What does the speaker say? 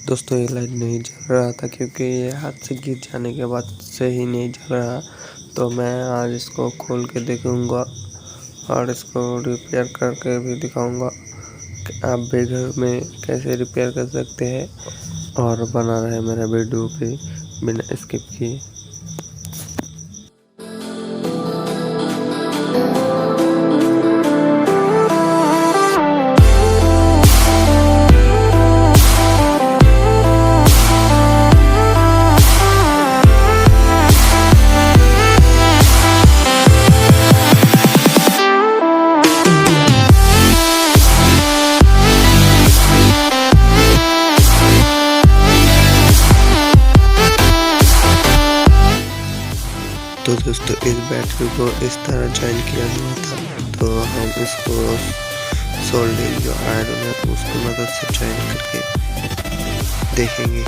दोस्तों ये लाइट नहीं जल रहा था क्योंकि ये हाथ से गिर जाने के बाद से ही नहीं जल रहा। तो मैं आज इसको खोल के देखूँगा और इसको रिपेयर करके भी दिखाऊँगा कि आप भी घर में कैसे रिपेयर कर सकते हैं। और बना रहे मेरा वीडियो भी बिना स्किप किए। तो दोस्तों इस बैटरी को इस तरह ज्वाइन किया हुआ था, तो हम इसको सोल्डरिंग जो आयरन है उसकी मदद से ज्वाइन करके देखेंगे।